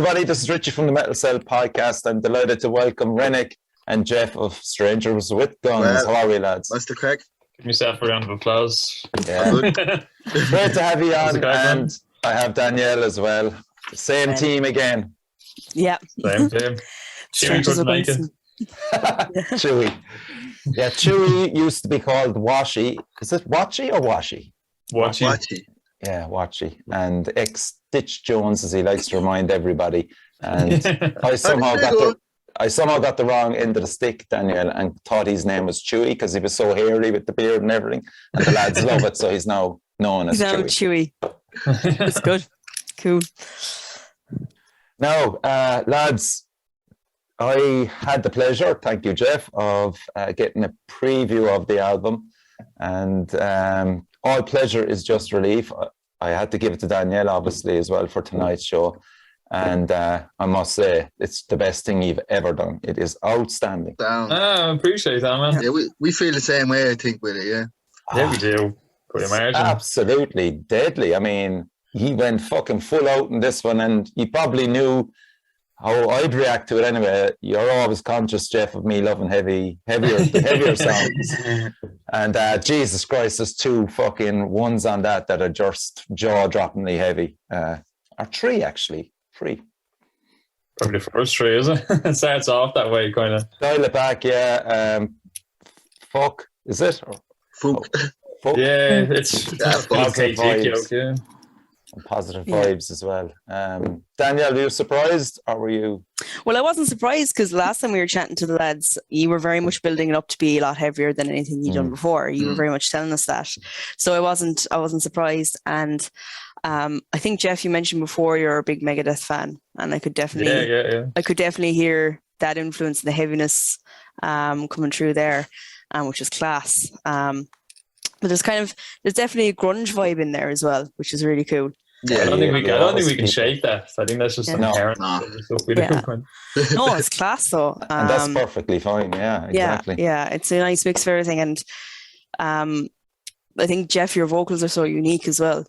everybody. This is Richie from the Metal Cell podcast. I'm delighted to welcome Rennick and Jeff of Strangers with Guns. Well, how are we, lads? What's the crack? Give myself a round of applause. Yeah. Great to have you on. And I have Danielle as well. Same team again. Yeah. Same team. Chewy couldn't make it. Chewy. Yeah, Chewy used to be called Washy. Is it Watchy or Washy? Watchy. Yeah, Watchy. And ex-Stitch Jones, as he likes to remind everybody. And I somehow got the wrong end of the stick, Danielle, and thought his name was Chewy because he was so hairy with the beard and everything. And the lads love it, so he's now known as Chewy. That's good. Cool. Now, lads, I had the pleasure, thank you, Jeff, of getting a preview of the album. And all pleasure is just relief. I had to give it to Danielle, obviously, as well for tonight's show. And I must say, it's the best thing you've ever done. It is outstanding. I appreciate that, man. Yeah, we feel the same way, I think, with it, yeah. Yeah, we do. Could imagine. Absolutely deadly. I mean, he went fucking full out in this one, and he probably knew how I'd react to it anyway. You're always conscious, Jeff, of me loving heavier songs. And Jesus Christ, there's two fucking ones on that are just jaw-droppingly heavy. Or three, actually. Three. Probably the first three, is it? It starts off that way, kind of. Dial it back, yeah. Fuck, is it? Fuck. Fuck. Yeah, it's positive vibes. Yeah. And positive vibes as well. Danielle, were you surprised or were you? Well, I wasn't surprised because last time we were chatting to the lads, you were very much building it up to be a lot heavier than anything you'd done before. You were very much telling us that. So I wasn't surprised. And I think, Jeff, you mentioned before you're a big Megadeth fan, and I could definitely I could definitely hear that influence and the heaviness coming through there, which is class. But there's definitely a grunge vibe in there as well, which is really cool. Yeah, I don't think we can shake that. I think that's just inherent. No, it's class though. And that's perfectly fine. Yeah, exactly. Yeah, it's a nice mix of everything. And I think, Jeff, your vocals are so unique as well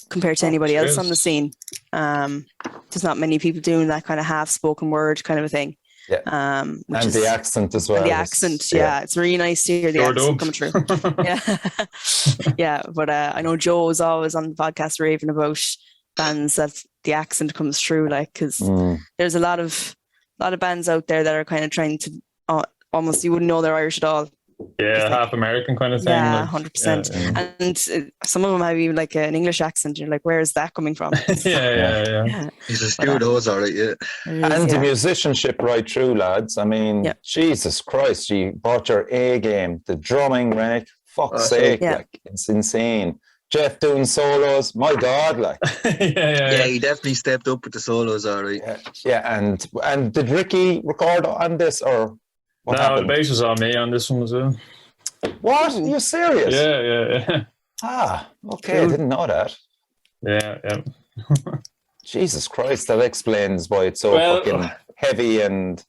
compared to anybody else on the scene. There's not many people doing that kind of half-spoken word kind of a thing. Yeah, and the accent as well. The accent, it's really nice to hear the accent coming through. Yeah, but I know Joe is always on the podcast raving about bands that the accent comes through, like, because there's a lot of bands out there that are kind of trying to almost you wouldn't know they're Irish at all. Yeah, half American kind of thing. Yeah, 100%. And some of them have even like an English accent. You're like, where is that coming from? Yeah. He's a few of those, all right, yeah. And the musicianship right through, lads. I mean, Jesus Christ, you brought your A game. The drumming, Rennick, fuck's sake, like, it's insane. Jeff doing solos, my God, like. Yeah, he definitely stepped up with the solos, all right. Yeah, and did Ricky record on this, or? No, the bass was on me on this one as well. What? Are you serious? Yeah. Ah, okay. I didn't know that. Yeah. Jesus Christ, that explains why it's so fucking heavy and...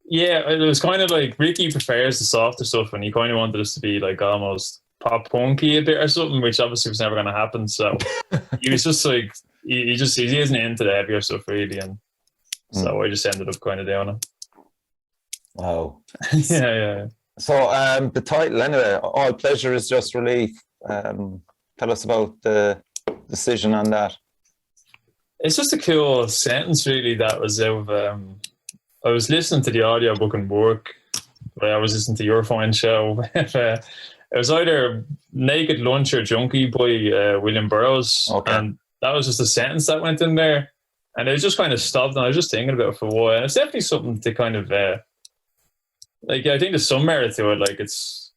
Yeah, it was kind of like Ricky prefers the softer stuff and he kind of wanted us to be like almost pop punky a bit or something, which obviously was never going to happen. So he was just like, he isn't into the heavier stuff really. And so I just ended up kind of doing it. Wow. Yeah. So the title anyway, All Pleasure is Just Relief. Tell us about the decision on that. It's just a cool sentence really that was out of, I was listening to the audiobook in work. I was listening to your fine show. It was either Naked Lunch or Junkie by William Burroughs. Okay. And that was just a sentence that went in there. And it just kind of stopped and I was just thinking about it for a while. And it's definitely something to kind of... I think there's some merit to it. Like it's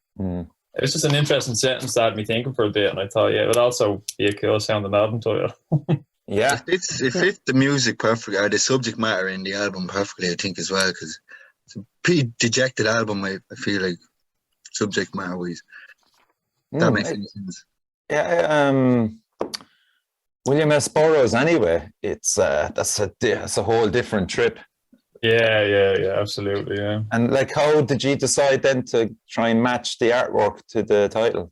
just an interesting sentence that had me thinking for a bit, and I thought, it would also be a cool sounding album title. Yeah, it fits the music perfectly, or the subject matter in the album perfectly, I think, as well, because it's a pretty dejected album. I feel like subject matter wise, that makes any sense. Yeah, William S. Burroughs. Anyway, it's that's a whole different trip. Yeah, absolutely, yeah. And like, how did you decide then to try and match the artwork to the title?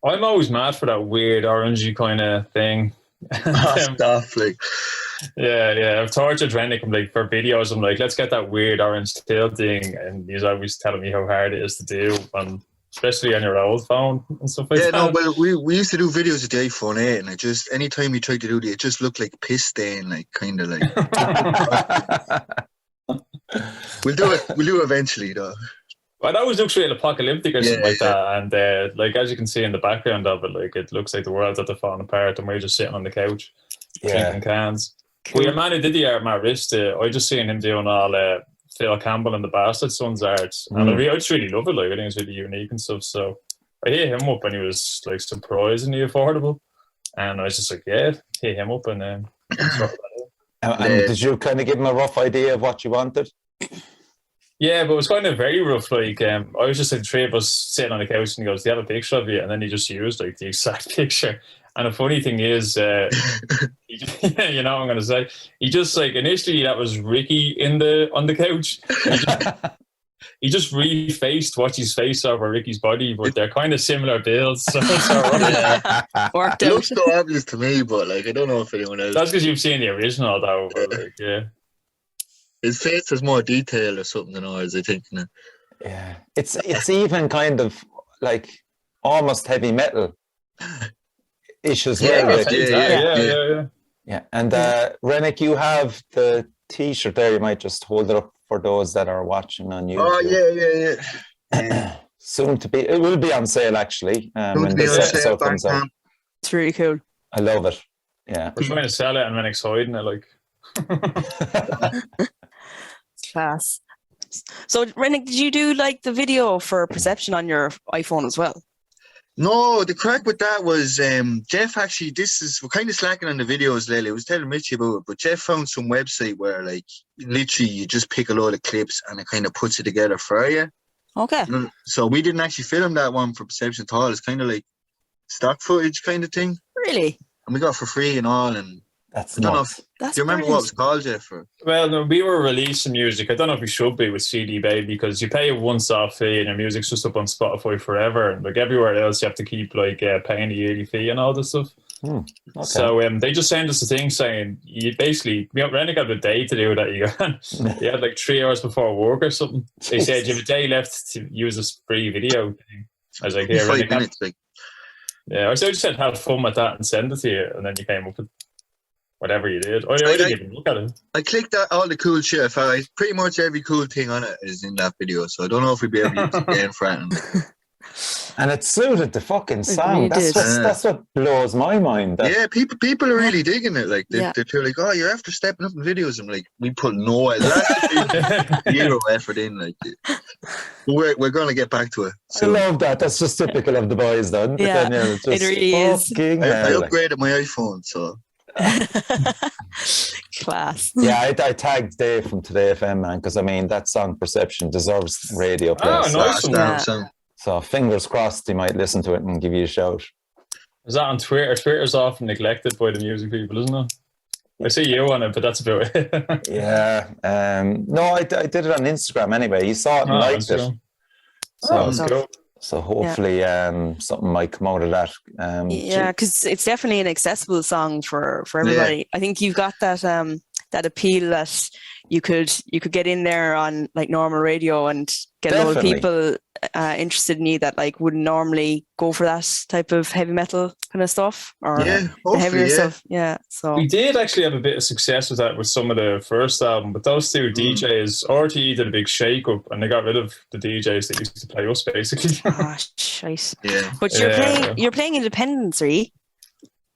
I'm always mad for that weird orangey kind of thing. Stuff like Yeah. I've tortured Rennick. I'm like, for videos, I'm like, let's get that weird orange tail thing. And he's always telling me how hard it is to do, especially on your old phone and stuff like Yeah, that. no, well, we used to do videos with the iPhone 8, and it just, anytime we tried to do it just looked like piss stain, like, kind of like. We'll do it eventually, though. Well, that always looks real apocalyptic or something like Yeah. that. And like, as you can see in the background of it, like, it looks like the world's at the falling apart and we're just sitting on the couch drinking cans. Well, your man who did the art, Matt Rista, I just seen him doing all Phil Campbell and the Bastard Sons art. And I just really love it. Like, I think it's really unique and stuff. So I hit him up and he was like surprisingly affordable. And I was just like, yeah, hit him up and and did you kind of give him a rough idea of what you wanted? Yeah, but it was kind of very rough. Like, I was just like three of us sitting on the couch, and he goes, "Do you have a picture of you?" And then he just used like the exact picture. And the funny thing is, you know what I'm going to say, he just like initially that was Ricky on the couch. He just refaced Watchy's face over Ricky's body, but they're kind of similar builds. So it's all right. Worked It out. looks so obvious to me, but like I don't know if anyone else. That's because you've seen the original, though. But, like, yeah. His face has more detail or something than ours, I think. No? Yeah, it's even kind of like almost heavy metal ish as well. Like, yeah. And Rennick, you have the T-shirt there. You might just hold it up for those that are watching on YouTube. Oh yeah. Soon to be, it will be on sale actually. When be this on episode sale, comes out. It's really cool. I love it. Yeah. We're trying to sell it and Rennick's hiding it, like. Class. So, Rennick, did you do like the video for Perception on your iPhone as well? No, the crack with that was Jeff actually, we're kind of slacking on the videos lately. I was telling Richie about it, but Jeff found some website where like literally you just pick a load of clips and it kind of puts it together for you. Okay. So we didn't actually film that one for Perception at all. It's kind of like stock footage kind of thing. Really? And we got it for free and all. And that's I don't nuts. know do you remember what it was called, Jeff? Well, no, we were releasing music. I don't know if we should be with CD Baby because you pay a once-off fee and your music's just up on Spotify forever. And like everywhere else, you have to keep like paying a yearly fee and all this stuff. Okay. So they just sent us a thing saying you basically, Rennick had a day to do that. You had like 3 hours before work or something. They said you have a day left to use this free video thing. I was like, yeah, 5 minutes. Yeah, I just said have fun with that and send it to you, and then you came up with whatever you did. I didn't even look at it. I clicked all the cool shit. Pretty much every cool thing on it is in that video, so I don't know if we'd be able to use it again for it. And it suited the fucking song. Really That's what blows my mind. Yeah, people are really digging it. Like they're like, oh, you're after stepping up in videos. I'm like, we put no zero effort in. Like, we're gonna get back to it. I love that. That's just typical of the boys, then. But Yeah, then, it's just it really is. I upgraded my iPhone, so. Class. Yeah, I tagged Dave from Today FM, man, because I mean that song Perception deserves radio play. Nice. So fingers crossed he might listen to it and give you a shout. Is that on Twitter? Twitter's often neglected by the music people, isn't it? I see you on it, but that's about it. Yeah. No, I did it on Instagram anyway. You saw it and liked it. That's cool. So hopefully something might come out of that. Yeah, because it's definitely an accessible song for everybody. Yeah. I think you've got that that appeal that you could get in there on like normal radio and get a lot of people interested in you that like wouldn't normally go for that type of heavy metal kind of stuff or the heavier stuff. Yeah. So we did actually have a bit of success with that with some of the first album, but those two DJs, RTE did a big shake up and they got rid of the DJs that used to play us basically. Ah, shite. Yeah. But you're playing Independence, right?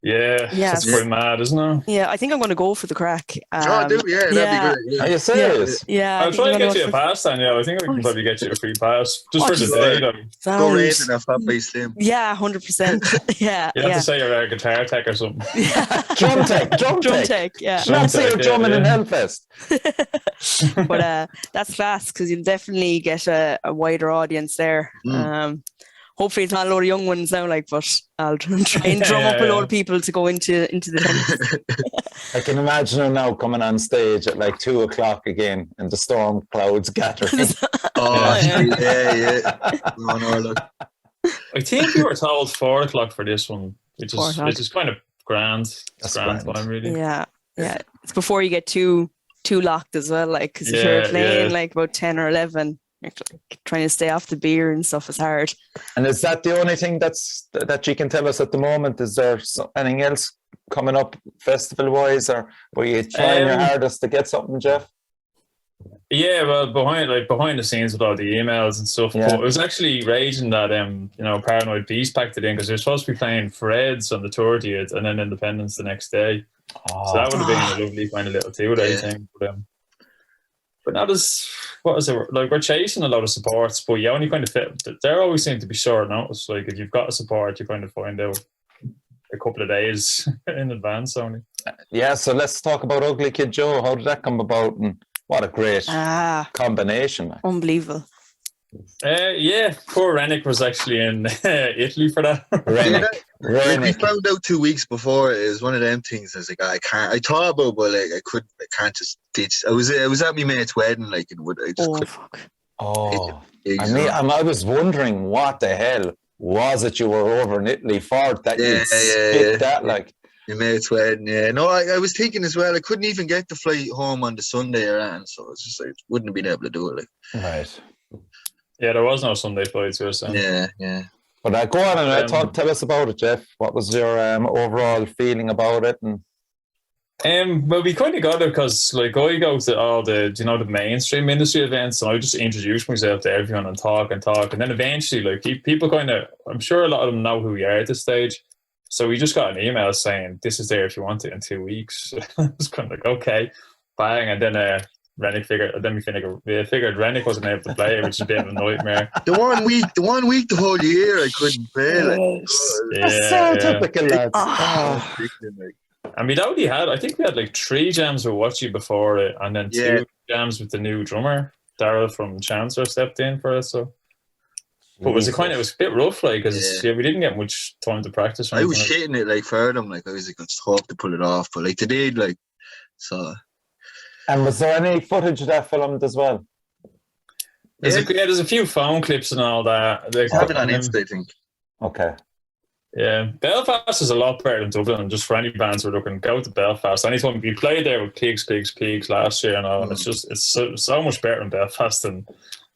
Yeah, that's pretty mad, isn't it? Yeah, I think I'm going to go for the crack. That'd be great. Yeah. Are you serious? Yeah. I'll try and get you a pass, then. Yeah, I think I can probably get you a free pass just for the day, though. Go raising that Fat Boy Slim. Yeah, 100%. Yeah. You have to say you're a guitar tech or something. Yeah. Drum tech. Yeah. Not say you're drumming in Hellfest. But that's class because you'll definitely get a wider audience there. Hopefully it's not a load of young ones now, but I'll try and drum up a load of people to go into the tent. I can imagine her now coming on stage at like 2:00 again and the storm clouds gathering. Yeah. No, look. I think we were told 4:00 for this one, which is kind of grand. It's grand time, really. Yeah. Yeah, it's before you get too locked as well. Like, because if you're playing like about 10 or 11, you're like, trying to stay off the beer and stuff is hard. And is that the only thing that you can tell us at the moment? Is there anything else coming up festival wise, or were you trying your hardest to get something, Jeff? Yeah, well, behind the scenes with all the emails and stuff. Yeah. But it was actually raging that Paranoid Beast packed it in, because they were supposed to be playing Fred's on the 30th and then Independence the next day. So that would have been a lovely kind of little 2-day thing for them. But not as, what is it? Like, we're chasing a lot of supports, but you only kind of fit. There always seem to be short notice. Like, if you've got a support, you kind of find out a couple of days in advance only. Yeah, so let's talk about Ugly Kid Joe. How did that come about? And what a great combination. Unbelievable. Yeah, poor Rennick was actually in Italy for that. Rennick. Like, we found out 2 weeks before. It was one of them things. I was like, I can't. I thought about, but like, I can't just ditch. I was at my mate's wedding, like, and I just couldn't. Fuck. I was wondering what the hell was it you were over in Italy for that you'd spit that like. Your mate's wedding, yeah. No, I was thinking as well. I couldn't even get the flight home on the Sunday or anything, so it's just like wouldn't have been able to do it. Like, right. Yeah, there was no Sunday flights. Yeah. But go on and tell us about it, Jeff. What was your overall feeling about it? And well, we kind of got it because, like, I go to all the the mainstream industry events, and I just introduce myself to everyone and talk, and then eventually, like, people kind of, I'm sure a lot of them know who we are at this stage. So we just got an email saying, this is there if you want it in 2 weeks. I was kind of like, okay, bang. And then Rennick figured Rennick wasn't able to play, which is a bit of a nightmare. The one week, the whole year I couldn't play. Like, that's so typical, lads. And we had like 3 jams with Watchy before it, and then 2 jams with the new drummer, Daryl from Chancellor stepped in for us. So. But it was a bit rough, like, because we didn't get much time to practice. I was shitting it like for them, like I was like, I just hope to pull it off, but like they did, like, so. And was there any footage of that filmed as well? There's a few phone clips and all that. I have it on Insta, I think. Okay. Yeah, Belfast is a lot better than Dublin. Just for any bands who are looking, go to Belfast. Anytime we played there with Pigs last year and all, and it's so much better in Belfast than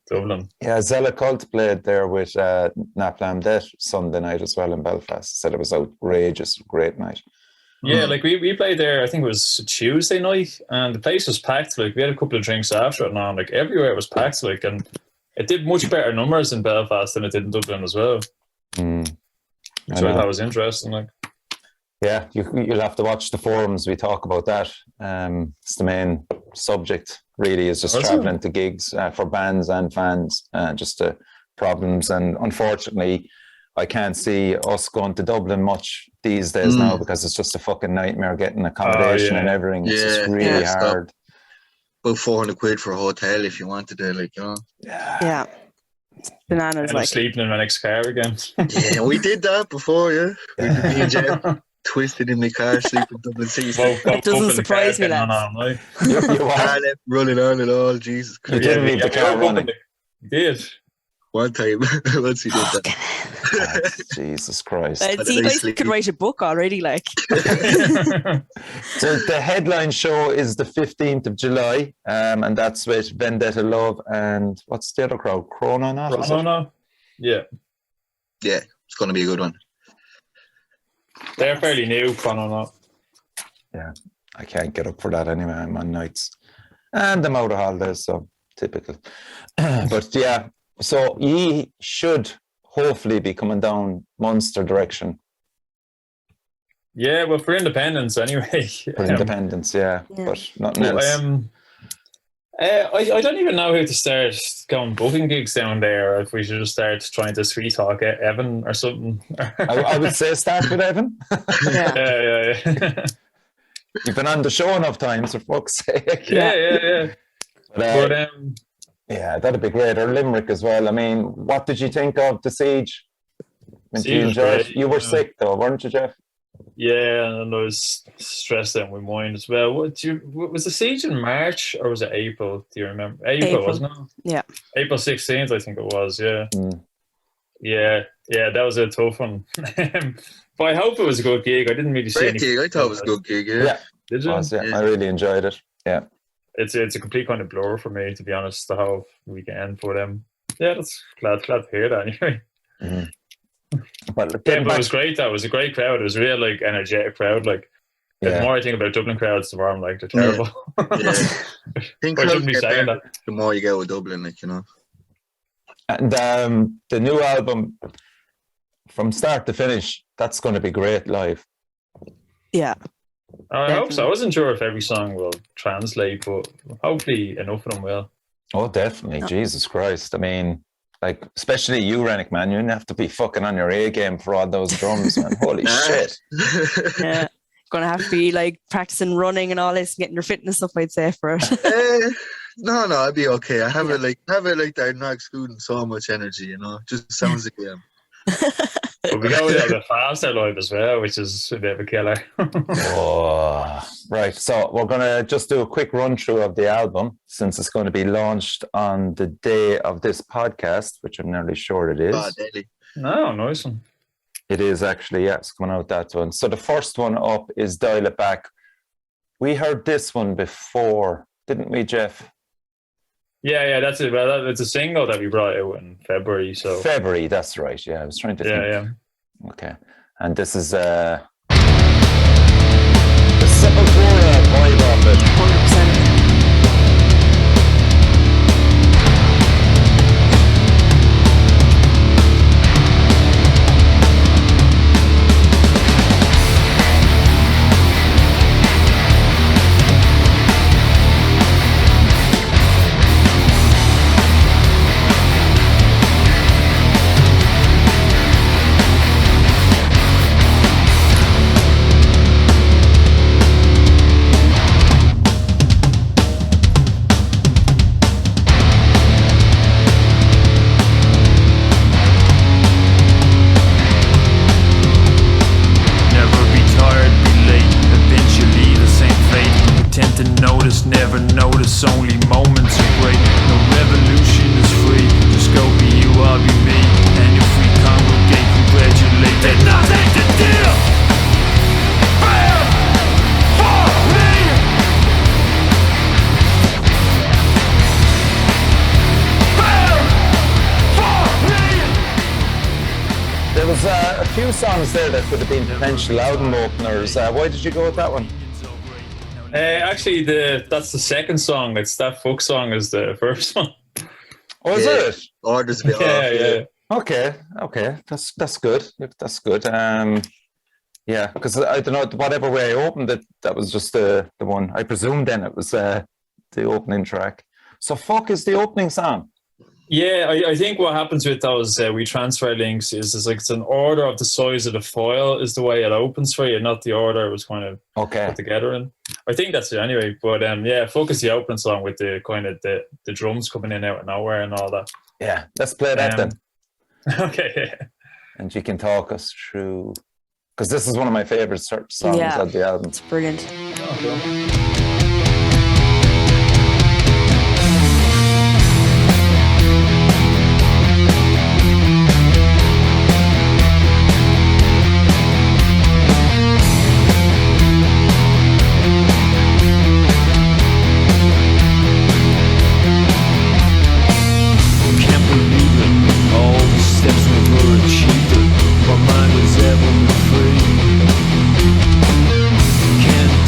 Dublin. Yeah, Zella Cult played there with Naplam Debt Sunday night as well in Belfast. Said it was outrageous, great night. Yeah, like we played there, I think it was Tuesday night, and the place was packed. Like, we had a couple of drinks after it, and all, like, everywhere was packed. Like, and it did much better numbers in Belfast than it did in Dublin as well. Which I thought was interesting. Like, yeah, you'll have to watch the forums. We talk about that. It's the main subject. Really, is just traveling to gigs for bands and fans. Just the problems, and unfortunately, I can't see us going to Dublin much these days now, because it's just a fucking nightmare getting accommodation and everything. It's just really hard. About 400 quid for a hotel if you wanted to, like, you know. Yeah. Bananas, like sleeping in my next car again. Yeah, we did that before. Yeah, me and Jeff twisted in my car, sleeping Dublin City. It doesn't surprise me, lads. You running on and all. Jesus Christ! You didn't leave the car running. You did. One time, once he did that. Jesus Christ! See, you guys could write a book already, like. So the headline show is the 15th of July, and that's with Vendetta Love and what's the other crowd? Chrononaut? Yeah. Yeah, it's going to be a good one. They're fairly new, Chrononaut. Yeah, I can't get up for that anyway. I'm on nights, and I'm out of holidays, so typical. But yeah. So ye should hopefully be coming down Munster direction. Yeah, well, for Independence anyway. For Independence, yeah, but nothing else. I don't even know how to start going booking gigs down there. If we should just start trying to sweet talk Evan or something. I would say start with Evan. Yeah. You've been on the show enough times, for fuck's sake. Yeah. But yeah, that'd be great. Or Limerick as well. I mean, what did you think of the Siege? You were sick though, weren't you, Jeff? Yeah, and I was stressed out in my mind as well. Was the Siege in March or was it April? Do you remember? April. Wasn't it? Yeah. April 16th, I think it was. Yeah. Yeah, that was a tough one. But I hope it was a good gig. I didn't really see any. Gig. I thought it was a good gig. Yeah. Did you? Was, yeah. I really enjoyed it. Yeah. It's a complete kind of blur for me, to be honest, the whole weekend. But yeah, that's glad to hear that anyway. But but it was great. That was a great crowd. It was a real like energetic crowd. Like the more I think about Dublin crowds, the more I'm like they're terrible. I think I shouldn't be saying that. The more you go with Dublin, like, you know. And the new album, from start to finish, that's going to be great live. Yeah. I hope so. I wasn't sure if every song will translate, but hopefully enough of them will. Oh, definitely. Yeah. Jesus Christ. I mean, like, especially you, Rennick, man, you have to be fucking on your A game for all those drums, man. Holy shit. Yeah. Gonna have to be like practicing running and all this, getting your fitness up, I'd say, for it. No, I'd be okay. I have it like that. I'm not excluding so much energy, you know. Just sounds like But we go a little bit faster live as well, which is a bit of a killer. Right. So we're gonna just do a quick run through of the album, since it's going to be launched on the day of this podcast, which I'm nearly sure it is. Daily. No, nice one. It is actually, yeah, it's coming out that one. So the first one up is Dial It Back. We heard this one before, didn't we, Jeff? Yeah, that's it. Well, it's a single that we brought out in February. So February, that's right. Yeah, I was trying to think. Yeah. Okay, and this is the Sepultura vibe of it. 100%. Never notice, only moments are great. No revolution is free, just go be you, I'll be me. And if we congregate, congratulate, there's nothing to do. Fair for me. Fair for me. There was a few songs there that could have been potential album openers. Why did you go with that one? Actually, that's the second song. It's That Fuck Song is the first one. Oh, is it? Orders a bit off. Yeah. Okay. That's good. That's good. Yeah, because I don't know, whatever way I opened it, that was just the one. I presume then it was the opening track. So Fuck is the opening song. Yeah, I think what happens with those WeTransfer links is like it's an order of the size of the file is the way it opens for you, not the order it was kind of put together in. I think that's it anyway. But yeah, Fuck is the opening song with the kind of the drums coming in out of nowhere and all that. Yeah, let's play that then. Okay. Yeah. And you can talk us through, because this is one of my favorite songs of the album. It's brilliant. Oh, cool.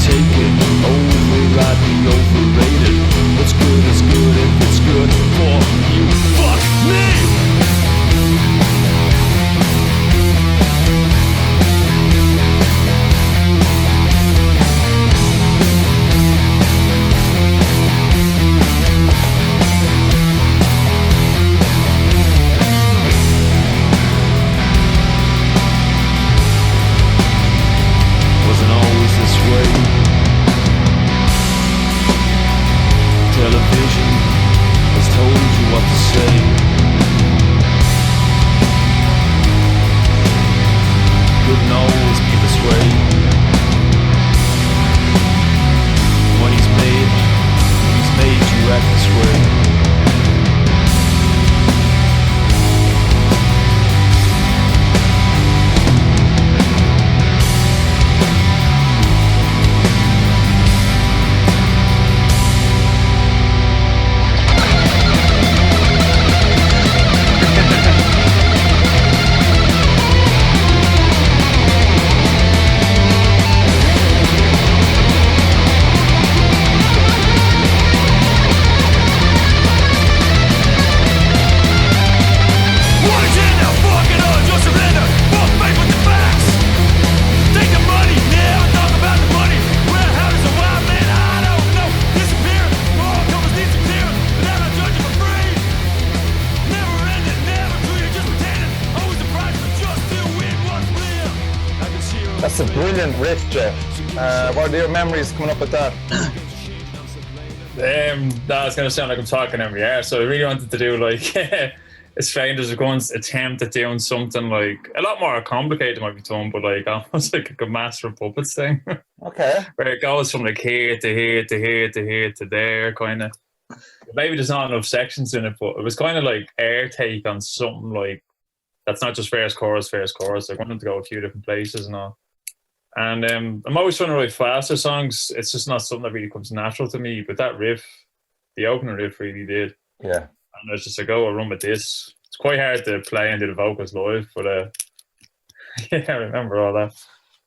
Take it. That's a brilliant riff, Jeff. What are your memories coming up with that? That's going to sound like I'm talking every year. So I really wanted to do like a stranger's going to attempt at doing something like a lot more complicated might be done, but like almost like a Master of Puppets thing. Okay. Where it goes from like here to here to here to here to there, kind of. Maybe there's not enough sections in it, but it was kind of like air take on something like that's not just first chorus. I wanted to go a few different places and all. And I'm always trying to write faster songs. It's just not something that really comes natural to me. But that riff, the opening riff, really did. Yeah. And I was just like, oh, I'll run with this. It's quite hard to play and do the vocals live, but yeah, I remember all that.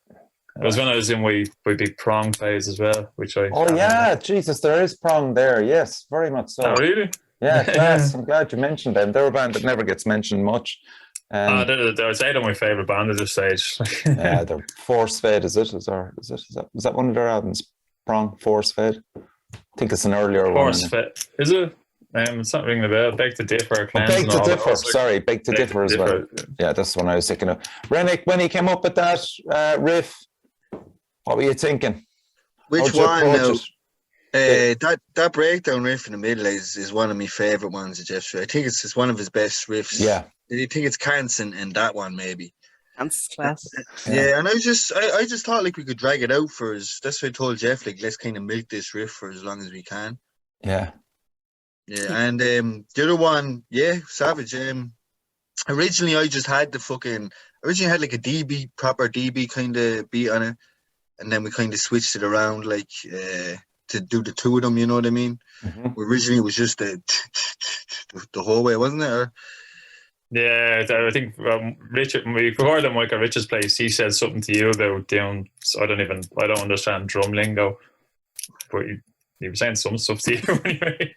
It was when I was in my big prong phase as well, which I. Oh yeah, Jesus, there is prong there. Yes, very much so. Oh really? Yeah, class. I'm glad you mentioned them. They're a band that never gets mentioned much. I'd say they're my favourite band at this stage. Yeah, they're Force Fed, is it? Is that one of their albums? Prong, Force Fed? I think it's an earlier one. Force Fed. Is it? It's not ringing the bell. Beg to Differ. Beg to Differ. Sorry, Beg to Differ as well. Yeah, that's the one I was thinking of. Rennick, when he came up with that riff, what were you thinking? Which one now? That breakdown riff in the middle is one of my favourite ones of Jeff's. I think it's one of his best riffs. Yeah. I think it's Cants and that one maybe. Cants class. Yeah, and I just thought like we could drag it out for us. That's why I told Jeff like let's kind of milk this riff for as long as we can. Yeah. Yeah, and the other one, yeah, Savage. Originally I just had had like a proper DB kind of beat on it, and then we kind of switched it around like to do the two of them. You know what I mean? Mm-hmm. Originally it was just the whole way, wasn't it? Or, yeah, I think Richard, we recorded at Michael Richard's place. He said something to you about doing. So I don't understand drum lingo, but he was saying some stuff to you anyway.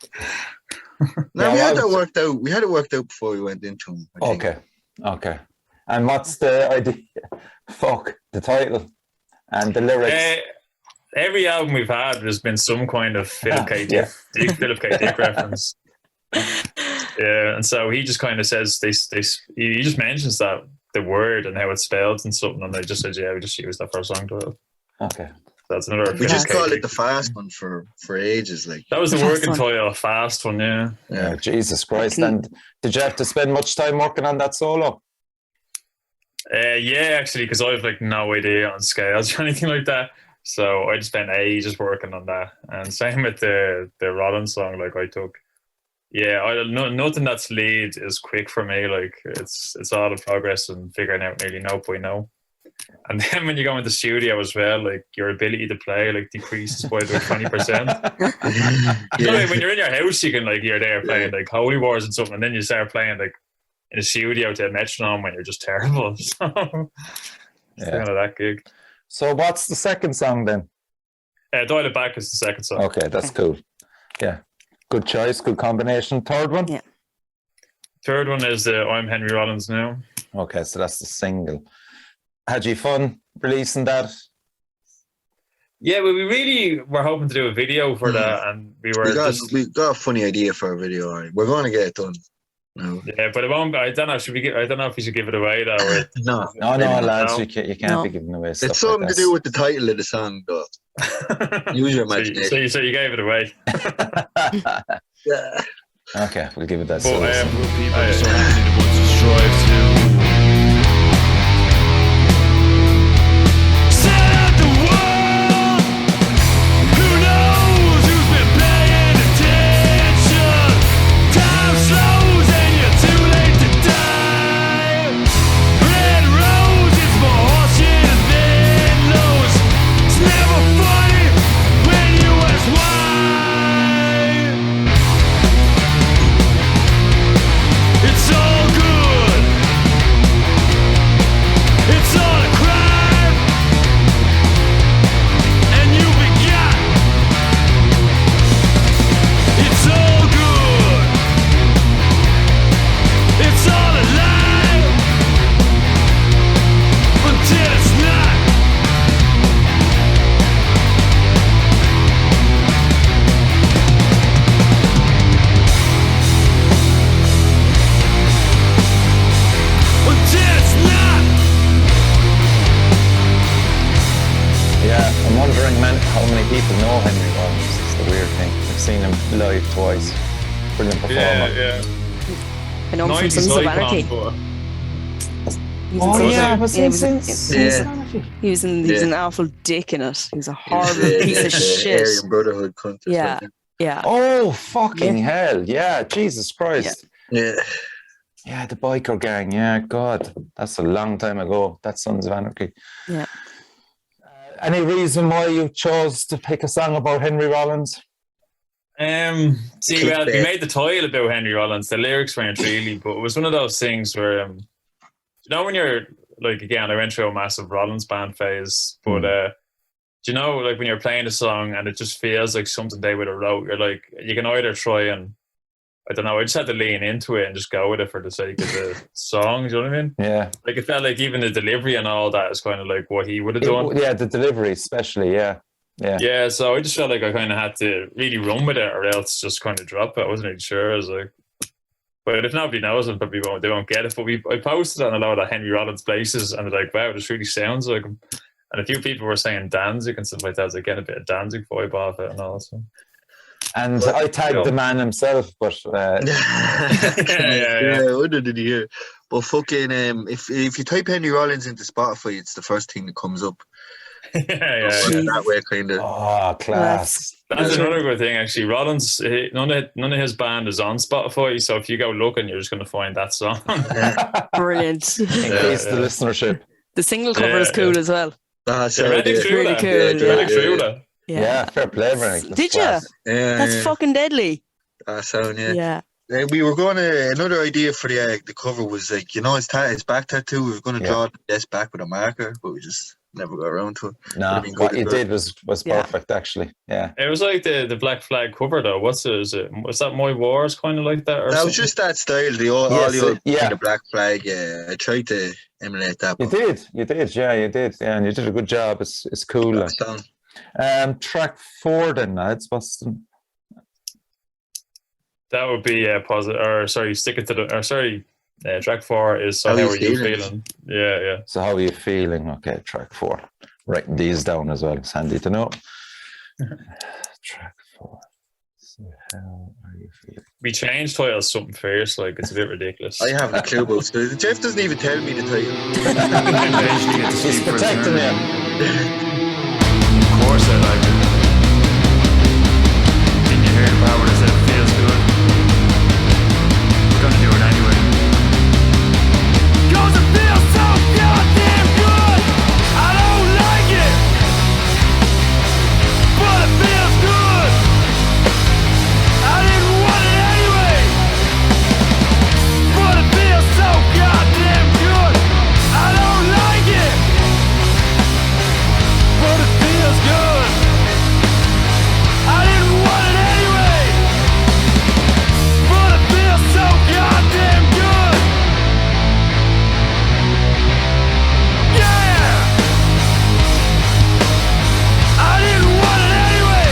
No, we had that worked out. We had it worked out before we went into them. Okay. And what's the idea? Fuck the title and the lyrics. Every album we've had, there's been some kind of Philip K. Dick reference. Yeah, and so he just kind of says he just mentions that the word and how it's spelled and something, and they just said, yeah, we just used that for a song title. Okay. That's another. We just called it the fast one for ages. Like that was the working title, a fast one. Yeah. Yeah. Jesus Christ! And did you have to spend much time working on that solo? Yeah, actually, because I have like no idea on scales or anything like that. So I just spent ages working on that, and same with the Rollins song. Like I took, nothing that's lead is quick for me. Like it's all the progress and figuring out nearly note by note. And then when you go into the studio as well, like your ability to play like decreases by about 20%. When you're in your house, you can you're there playing like Holy Wars and something, and then you start playing like in a studio to a metronome when you're just terrible. So it's kind of that gig. So what's the second song then? Dial It Back is the second song. Okay, that's cool. Yeah, good choice, good combination. Third one? Yeah. Third one is the I'm Henry Rollins Now. Okay, so that's the single. Had you fun releasing that? Yeah, well, we really were hoping to do a video for that, and we got a funny idea for a video. Right? We're going to get it done. No. Yeah, but it won't. I don't know. I don't know if we should give it away though. Or, no, lads, you can't be giving away stuff. It's something to do with the title of the song, though. Use your imagination. So you gave it away. Yeah. Okay, we'll give it that. It's all good. seen him live twice. Brilliant performer. Yeah. I know him from 90s Sons of icon, Anarchy. but He was in Oh Sons yeah, of- was yeah, he he was in- Yeah. He was Yeah. an awful dick in it. He was a horrible Yeah, piece of the shit. Aryan Brotherhood cunt. or Yeah. something. Yeah. Oh fucking Yeah. hell! Yeah, Jesus Christ. Yeah. Yeah, the biker gang. Yeah, God, that's a long time ago. That's Sons of Anarchy. Yeah. Any reason why you chose to pick a song about Henry Rollins? See, well, we made the title about Henry Rollins. The lyrics weren't really, but it was one of those things where, you know, when you're like, again, I went through a massive Rollins band phase, but do you know, like when you're playing a song and it just feels like something they would have wrote, you're like, you can either try and, I don't know, I just had to lean into it and just go with it for the sake of the song. Do you know what I mean? Yeah. Like it felt like even the delivery and all that is kind of like what he would have done. Yeah, the delivery especially. Yeah. Yeah, so I just felt like I kind of had to really run with it, or else just kind of drop it. I wasn't really sure. I was like, but if nobody knows them, probably they won't get it. But I posted on a lot of Henry Rollins places, and they're like, "Wow, this really sounds like him." And a few people were saying Danzig and stuff like that. I was like, getting a bit of Danzig vibe off it and all. So. And I tagged the man himself, but yeah, what did he hear? But fucking, if you type Henry Rollins into Spotify, it's the first thing that comes up. yeah. That way, kind of. oh, class. That's another good thing, actually. Rollins, none of his band is on Spotify, so if you go looking, you're just going to find that song. Brilliant. Increase the listenership. The single cover is cool as well. Rennick really that. cool. Rennick threw that. Yeah, fair play, Rennick. Did you? Yeah, That's fucking deadly. that sound, Yeah. We were going to, another idea for the cover was like, you know, his back tattoo, we were going to draw this back with a marker, but we just never got around to it. No, what you did was perfect, actually. Yeah. It was like the Black Flag cover, though. Was that My Wars kind of like that? Or that something? was just that style, the Black Flag. Yeah, I tried to emulate that. You did, yeah, you did. Yeah, and you did a good job. It's cool. Track 4 then, lads. That would be positive, or sorry, stick it to the, or sorry, track 4 is So How Are You Feeling? Yeah. So how are you feeling? Okay, track 4. Writing these down as well. It's handy to know. Track 4. So how are you feeling? We changed titles something fierce, like it's a bit ridiculous. I haven't a clue about it. Jeff doesn't even tell me the title. He's protecting him. Of course I like it. Didn't you hear the part where I said it feels good? We're gonna do it anyway. 'Cause it feels so goddamn good. I don't like it, but it feels good. I didn't want it anyway, but it feels so goddamn good. I don't like it, but it feels good. I didn't want it anyway, but it feels so goddamn good. Yeah! I didn't want it anyway,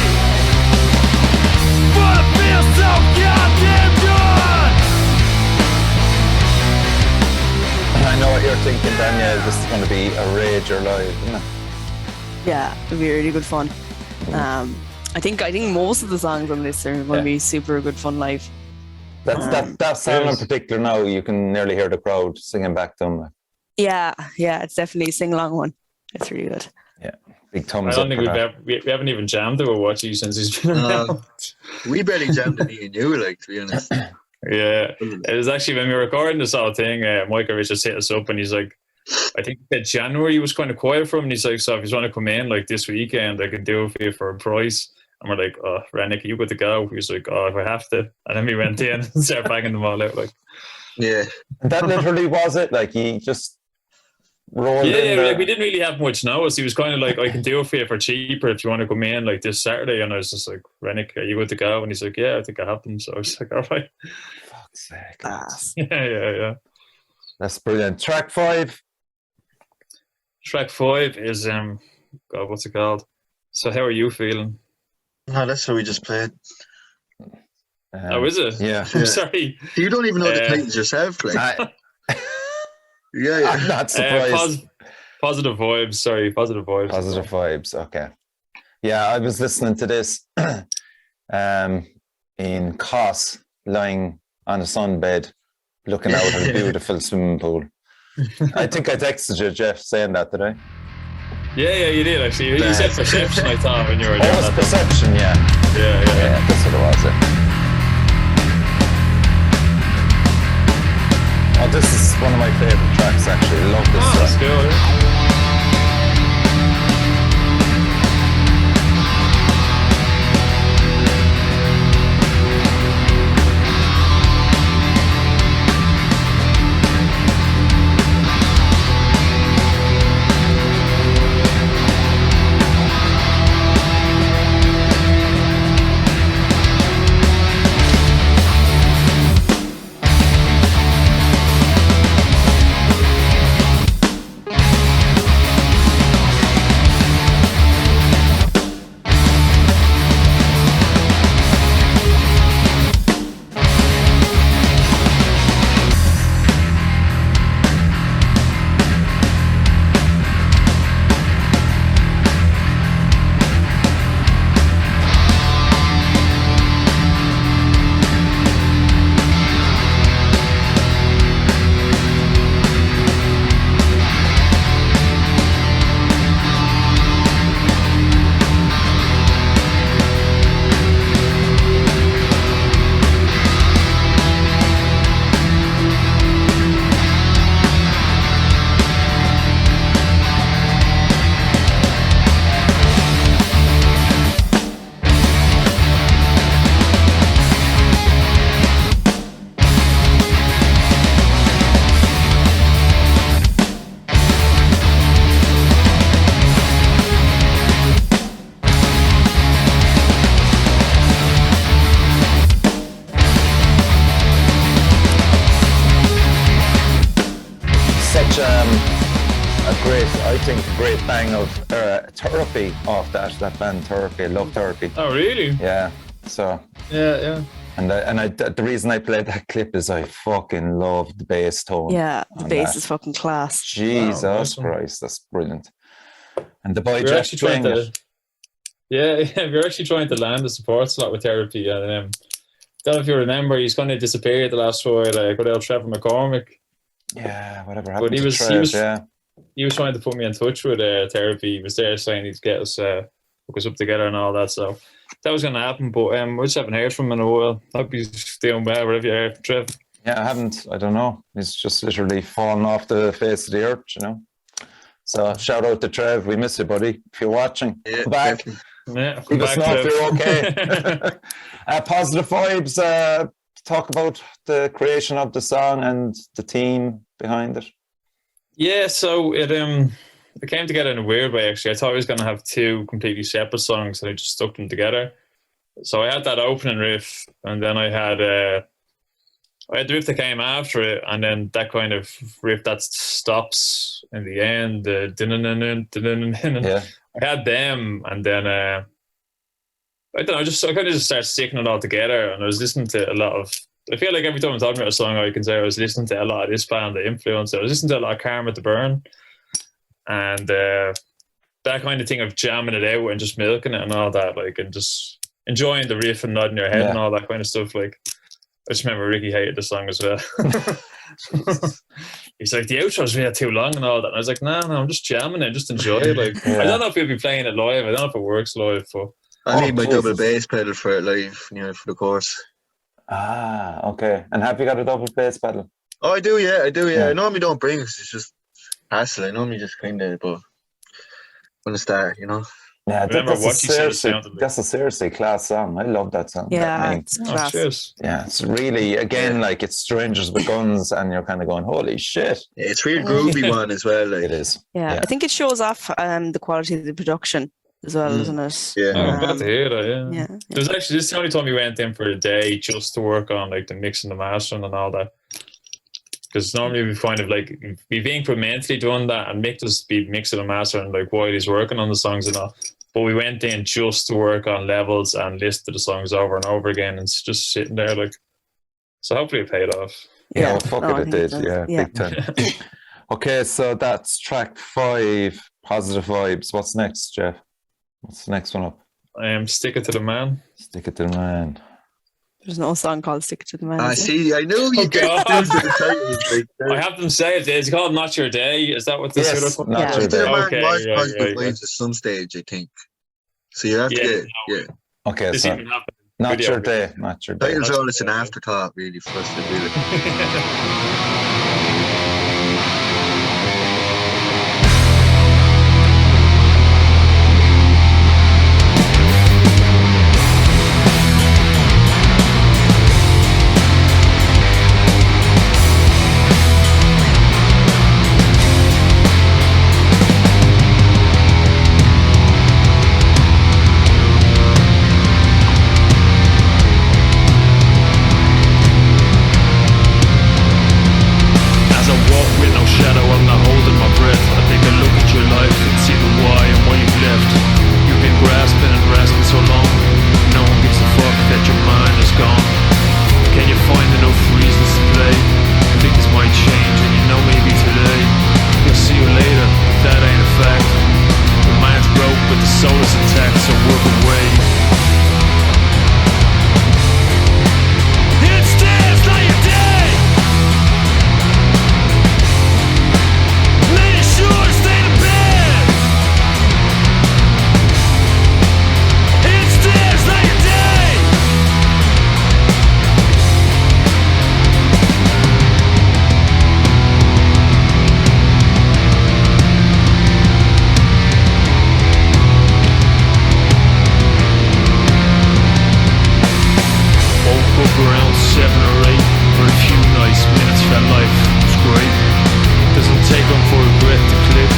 but it feels so goddamn good. I know what you're thinking, Danielle. This is going to be a rager live, isn't it? Yeah, it'd be really good fun. I think most of the songs on this are going to be super good fun live. That song in particular now, you can nearly hear the crowd singing back to them. Yeah, it's definitely a sing-along one. It's really good. Yeah, big I thumbs don't up. think we haven't even jammed to a watchy since he's been around. We barely jammed it, me and you, like, to be honest. Yeah, it was actually when we were recording this whole thing, Michael Rich just hit us up and he's like, I think that January was kind of quiet for him, and he's like, so if you want to come in like this weekend, I can do it for you for a price. And we're like, oh, Rennick, you got to go. He was like, oh, if I have to. And then we went in and started banging them all out. Like, Yeah. That literally was it. Like he just rolled in. Like we didn't really have much notice. He was kind of like, I can do it for you for cheaper if you want to come in like this Saturday. And I was just like, Rennick, are you good to go? And he's like, yeah, I think I have them. So I was like, all right. Fuck's sake. Yeah. That's brilliant. Track 5. Track 5 is God, what's it called? So how are you feeling? No, that's what we just played. Oh, is it? Yeah. I'm sorry. You don't even know the titles yourself, like. Yeah. I'm not surprised. Positive vibes. Sorry, positive vibes. Positive vibes. Okay. Yeah, I was listening to this in Kos, lying on a sunbed, looking out at a beautiful swimming pool. I think I texted you, Jeff, saying that, did I? Yeah, you did actually. You said perception, I thought, when you were there. Oh, it was perception, yeah. Yeah. That's what it was. Oh, this is one of my favourite tracks, actually. I love this That's song. cool. Yeah. A great bang of Therapy off that band Therapy. I love Therapy. Oh, really? Yeah. So. Yeah. And the reason I played that clip is I fucking love the bass tone. Yeah, the bass is fucking class. Jesus awesome. Christ, that's brilliant. And the boy We're Jeff actually trying playing to. it. Yeah, we're actually trying to land the support slot with Therapy, and don't know if you remember, he's kind of disappeared the last while. Good old Trevor McCormick. Yeah, whatever happened But he was trying to put me in touch with Therapy. He was there saying he'd get us hook us up together and all that. So that was going to happen, but we just haven't heard from him in a while. Hope he's doing well. Whatever you heard, Trev. Yeah, I haven't. I don't know. He's just literally fallen off the face of the earth, you know. So shout out to Trev. We miss you, buddy. If you're watching, come back. Definitely. Yeah, Give us know if you're okay. Positive vibes. Talk about the creation of the song and the team behind it. Yeah, so it came together in a weird way, actually. I thought I was going to have two completely separate songs, and I just stuck them together. So I had that opening riff, and then I had the riff that came after it, and then that kind of riff that stops in the end. Yeah. I had them, and then I don't know. I kind of just started sticking it all together, and I was listening to a lot of. I feel like every time I'm talking about a song, I can say I was listening to a lot of this band, the influence. I was listening to a lot of Karma to Burn, and that kind of thing of jamming it out and just milking it and all that, like, and just enjoying the riff and nodding your head and all that kind of stuff. Like, I just remember Ricky hated the song as well. He's like, the outro's really too long and all that. And I was like, no, I'm just jamming it, just enjoy it. Like, I don't know if we'll be playing it live. I don't know if it works live, but I need my double bass pedal for it live, for the course. Ah, okay. And have you got a double bass pedal? Oh, I do, yeah. I normally don't bring it 'cause it's just hassle. I normally just kind of, but when I start, Yeah, like. that's a seriously class song. I love that song. Yeah, it's class. Cheers. Yeah, it's really, again, like it's Strangers with Guns, and you're kind of going, holy shit. Yeah, it's real groovy one as well. Like. It is. Yeah, I think it shows off the quality of the production as well, doesn't it? Yeah. I'm glad to hear that, yeah. There's actually, this is the only time we went in for a day just to work on like the mix and the mastering and all that. Because normally we've kind of like, we've incrementally done that, and Mick does be mixing and mastering like while he's working on the songs and all. But we went in just to work on levels and listed the songs over and over again, and it's just sitting there like. So hopefully it paid off. Yeah, it did. Yeah, big time. Okay, so that's track 5, Positive Vibes. What's next, Jeff? What's the next one up? Stick It to the Man. Stick it to the man. There's no song called "Stick It to the Man." I is there? see. I know you Oh, get God. the titles. I have them say it. It's called Not Your Day. Is that what the Yes, other one? Not Yeah. Your The Day. man Okay, was right, positive right, vibes at some stage, I think. So you have to Yeah, get Okay, This so even happened. Not video. Your Day. Not Your Day. titles That's are always an good. afterthought, really, for us to do it. As I walk with no shadow, I'm not holding my breath. I take a look at your life and see the why and why you've left. You've been grasping and grasping so long. No one gives a fuck that your mind is gone. Can you find enough reasons to play? Things might change and you know maybe today you'll see you later, but that ain't a fact. The mind's broke but the soul is intact, so work away. It's this, not your day. Man, you sure stay to bed. It's this, not your day. Woke up around 7 or 8 for a few nice minutes. Felt life was great. Doesn't take long for regret to click.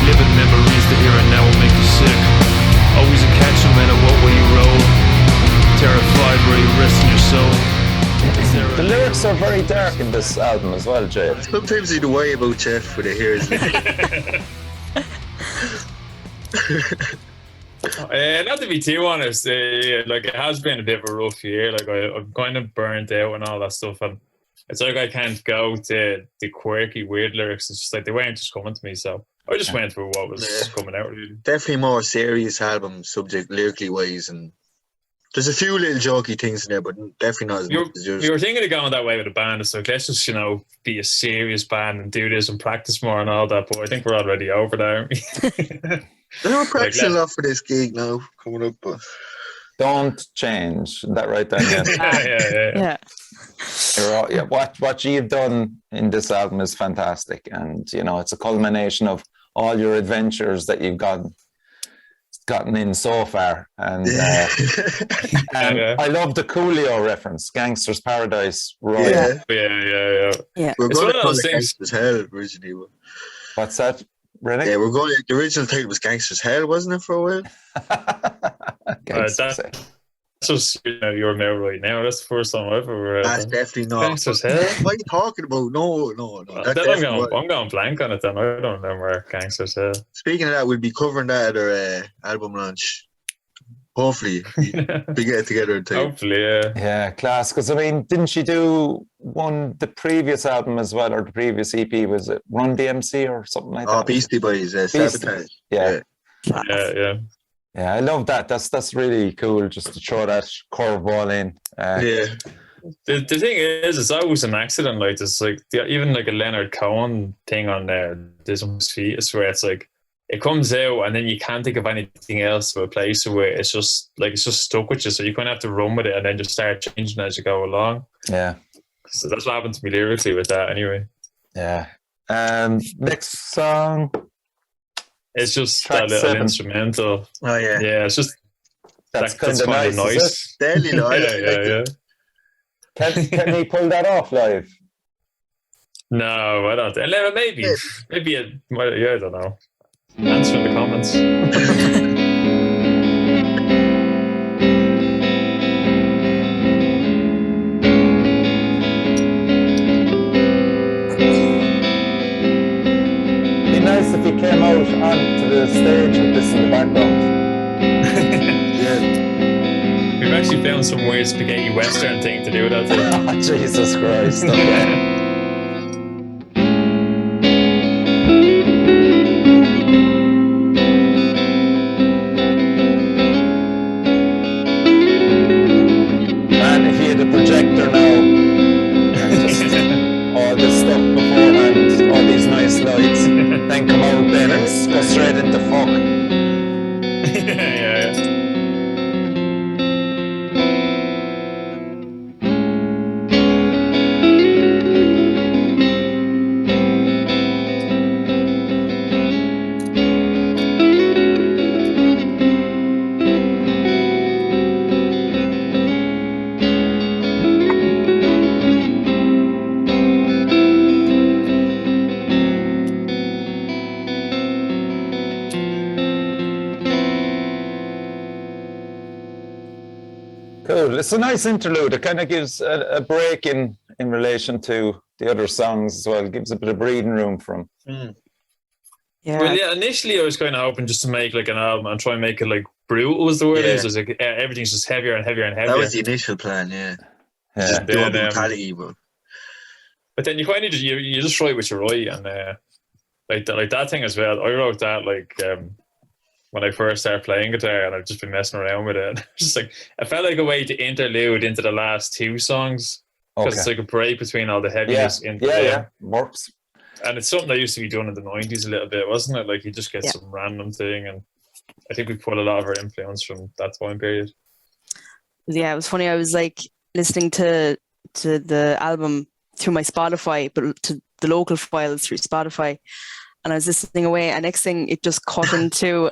Living memories, the here and now will make you sick. Always a catch no matter what way you roll. Terrified where you rest in your soul. Is there a- The lyrics are very dark in this album as well, Jay. Sometimes you worry about Jeff when I hear his Not to be too honest, like it has been a bit of a rough year. Like I'm kind of burnt out and all that stuff, and it's like I can't go to the quirky, weird lyrics. It's just like they weren't just coming to me, so I just went through what was Yeah. coming out. Really. definitely more serious album subject lyrically wise, and there's a few little jokey things in there, but definitely not as much as yours. We were thinking of going that way with the band. It's like let's just be a serious band and do this and practice more and all that. But I think we're already over there. aren't we? I know we're practicing like, a lot for this gig now coming up, but Don't change that right then. Yeah. yeah. Yeah, what you've done in this album is fantastic, and you know it's a culmination of all your adventures that you've gotten in so far. And Yeah. I love the Coolio reference, "Gangster's Paradise." Right? yeah, Yeah. we're It's going one to of call those it things. Gangster's Hell originally. But What's that, Rennick? yeah, we're going. The original title was Gangster's Hell, wasn't it, for a while? Gangster's That's just your mail right now. That's the first time I've ever read That's that. definitely not. Gangster's Hell? What are you talking about? No. That Then definitely was. I'm going blank on it then. I don't remember Gangster's Hell. Speaking of that, we'll be covering that at our album launch. Hopefully, we get it together in time. Hopefully, yeah. Yeah, class. Because I mean, didn't you do the previous album as well, or the previous EP? Was it Run DMC or something like that? Beastie Boys, Sabotage. Yeah. Yeah. Yeah, I love that. That's really cool. Just to throw that curveball in. Yeah. The thing is, it's always an accident. Like there's like even like a Leonard Cohen thing on there. This one's Fetus, where it's like it comes out and then you can't think of anything else to replace it with. It's just stuck with you. So you kind of have to run with it and then just start changing as you go along. Yeah. So that's what happened to me lyrically with that. Anyway. Yeah. Next song. It's just Track that little 7. instrumental. Oh yeah. Yeah, it's just That's that's kind of nice. Is Deadly nice. it? Yeah. Can he pull that off live? No, I don't. Maybe I don't know. Answer in the comments. Be nice if he came out onto the stage with this in the background. Yeah. We've actually found some weird spaghetti western thing to do with that. Jesus Christ. Okay. it's a nice interlude. It kind of gives a break in relation to the other songs as well. It gives a bit of breathing room from. Yeah. Well, yeah, initially I was kind of hoping just to make like an album and try and make it like brutal was the word. Yeah. It was like everything's just heavier and heavier and heavier. That was the initial plan, yeah. Yeah. Just pure Then, brutality, but But then you kind of just you just write what you write, and like that thing as well. I wrote that like when I first started playing guitar, and I've just been messing around with it. Just like it felt like a way to interlude into the last two songs because it's like a break between all the heaviness. Works. And it's something that used to be done in the 90s a little bit, wasn't it? Like you just get some random thing, and I think we pulled a lot of our influence from that time period. Yeah, it was funny. I was like listening to the album through my Spotify, but to the local files through Spotify, and I was listening away, and next thing it just cut into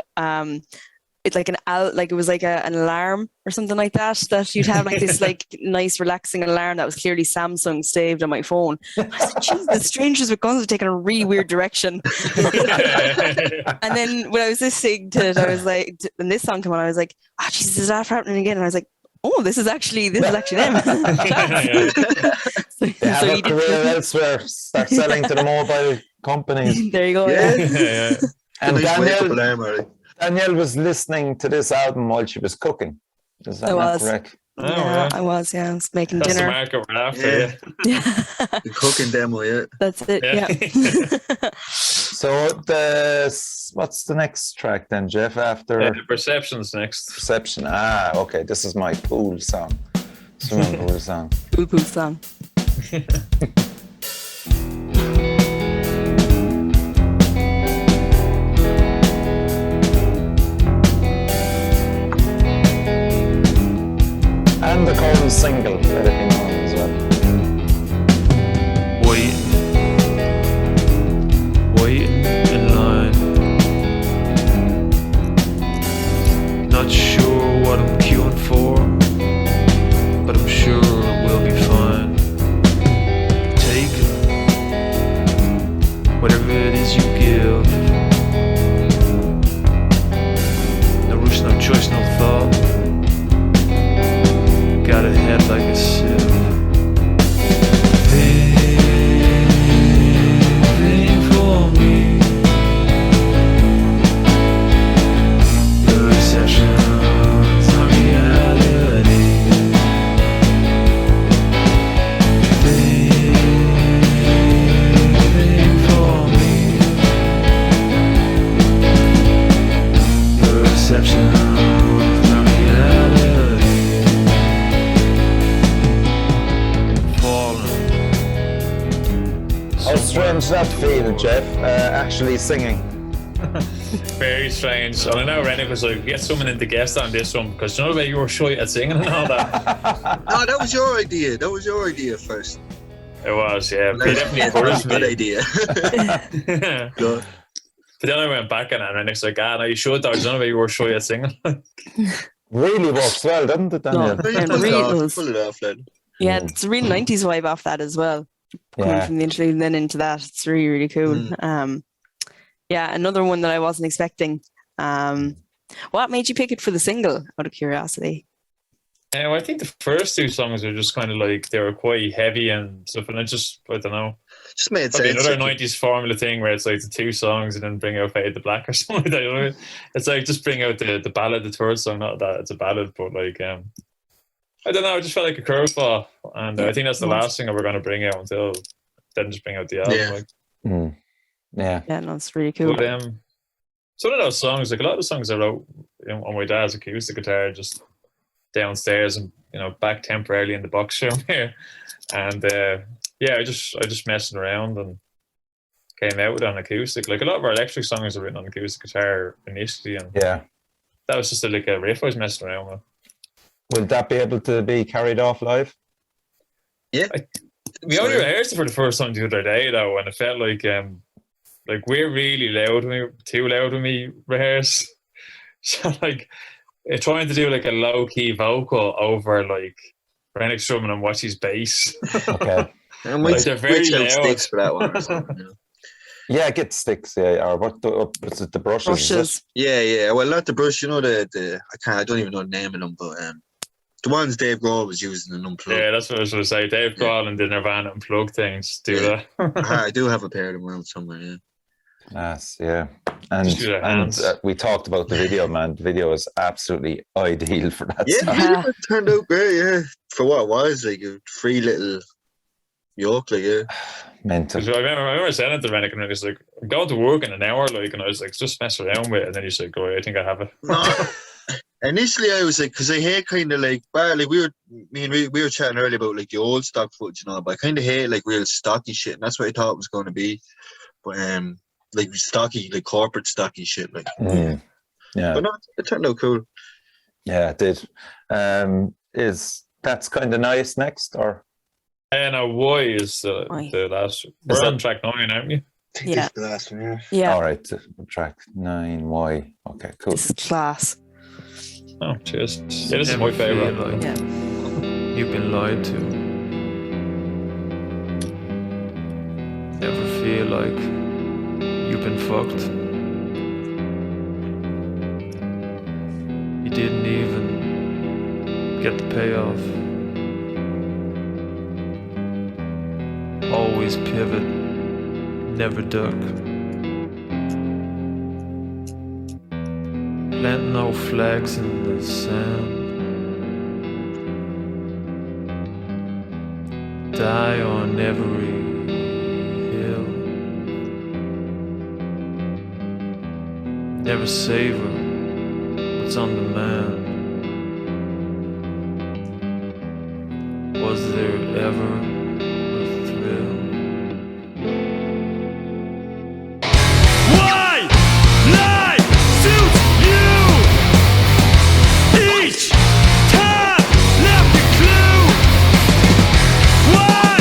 it's like it was like an alarm or something like that you'd have like this like nice relaxing alarm that was clearly Samsung saved on my phone. I said, Jesus, Strangers with Guns have taken a really weird direction. And then when I was listening to it, I was like, and this song came on, I was like, oh Jesus, is that happening again? And I was like, oh, this is actually them. They have a career elsewhere. Start selling to the mobile companies. There you go. Yeah. And Danielle Danielle was listening to this album while she was cooking. Is that not correct? Yeah, I was making That's dinner. the market we're after. Yeah. The cooking demo, yeah. That's it. Yeah. So what's the next track then, Jeff? After Perception's next. Perception. Okay. This is my pool song. Swimming pool song. Pool song. And the current single, let it be known as well. Waiting in line. Not sure what I'm queuing for, but I'm sure we'll be fine. Take whatever it is you give. No rush, no choice, no thought. Got a head like a sieve. Waiting for me. Perception's not reality. Waiting for me. Perception's not reality. How strange that feel, Jeff, actually singing. Very strange. And I know Rennick was like, get someone in to guest on this one because you know about you were shy at singing and all that. No, that was your idea. That was your idea first. It was, yeah. They definitely encouraged Good me. idea. Good. But then I went back on it and Rennick's like, no, you should though. You know about you were shy at singing. Really works well, doesn't it, Daniel? Pull it off, lad. Yeah, it's a real 90s vibe off that as well. Coming from the interlude and then into that. It's really, really cool. Yeah, another one that I wasn't expecting. What made you pick it for the single, out of curiosity? I think the first two songs are just kind of like, they were quite heavy and stuff. And I don't know. Just made Probably sense. another 90s formula thing where it's like the two songs and then bring out Fade to Black or something like that. You know? It's like just bring out the ballad, the third song, not that it's a ballad, but like, I don't know, I just felt like a curveball. And I think that's the last thing that we're going to bring out until then just bring out the album. Yeah. Like. Yeah, no, it's really cool. But some of those songs, like a lot of the songs I wrote on my dad's acoustic guitar, just downstairs and back temporarily in the box room here. And I just messing around and came out with an acoustic. Like a lot of our electric songs are written on acoustic guitar initially, and that was just like a riff I was messing around with. Will that be able to be carried off live? Yeah. We only rehearsed it for the first time the other day though, and it felt like we're really loud too loud when we rehearse. So like trying to do like a low key vocal over like Rennick strumming and Watchy's bass. Okay. And they're very loud. sticks for that one or something, Yeah, get sticks, or what's it, the brushes? Brushes. Yeah. Well, not the brush, I don't even know the name of them, but the ones Dave Grohl was using and unplugged. Yeah, that's what I was going to say. Dave Grohl and the Nirvana Unplugged things do that. I do have a pair of them around somewhere. Yeah. Yes, yeah. Just do their hands. We talked about the video, man. The video is absolutely ideal for that Yeah, song. the video turned out great. Yeah, for what it was, like a free little yoke, like yeah. Mental. I remember saying it to Rennick, and he's like, I'm going to work in an hour, like, and I was like, just mess around with it. And then he's like, oh, I think I have it. No. Initially, I was like, because I hate kind of like, we were chatting earlier about like the old stock footage and all, but I kind of hate like real stocky shit, and that's what I thought it was going to be. But like stocky, like corporate stocky shit, like. Yeah. But no, it turned out cool. Yeah, it did. Is That's Kind of Nice next, or? And Y is the last. We're on track 9, aren't we? Yeah. The last one, yeah. Yeah. All right, track 9Y. Okay, cool. It's class. Oh, cheers. Yeah, this is my favorite. Like Yeah. you've been lied to. Ever feel like you've been fucked? You didn't even get the payoff. Always pivot, never duck. Plant no flags in the sand. Die on every hill. Never savor what's on demand. Was there ever a thrill? Why life suits you? Each time left a clue. Why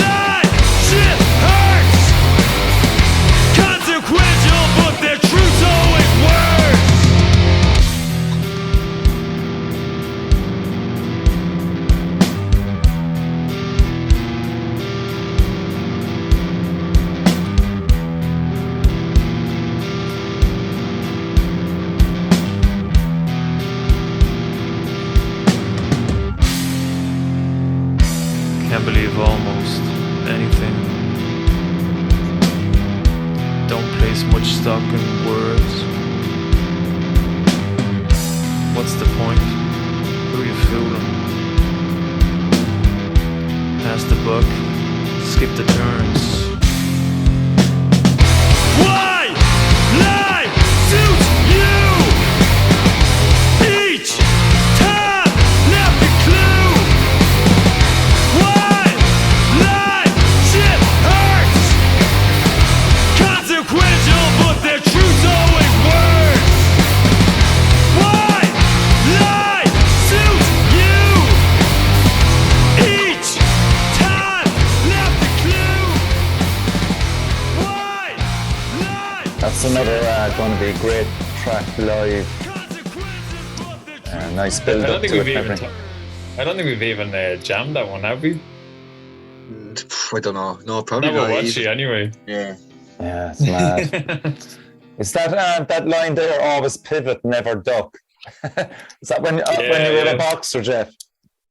life shit hurts? Consequential, but the truth's always worse. Can't believe almost anything. Don't place much stock in words. What's the point? Who you fooling? Pass the buck, skip the turns. Why life suits you? Each time left a clue. Why life shit hurts? Consequential, but the truth's always worse. Why life suits you? Each time left a clue. Why life That's another going to be a great track live. consequences, but the truth. Nice I build don't up think to we've it. even. I don't think we've even jammed that one, have we? I don't know. No, probably Never not. watched it either. anyway. Yeah. Yeah, it's mad. Is that line there? Always pivot, never duck. Is that when you were yeah. a boxer, Jeff?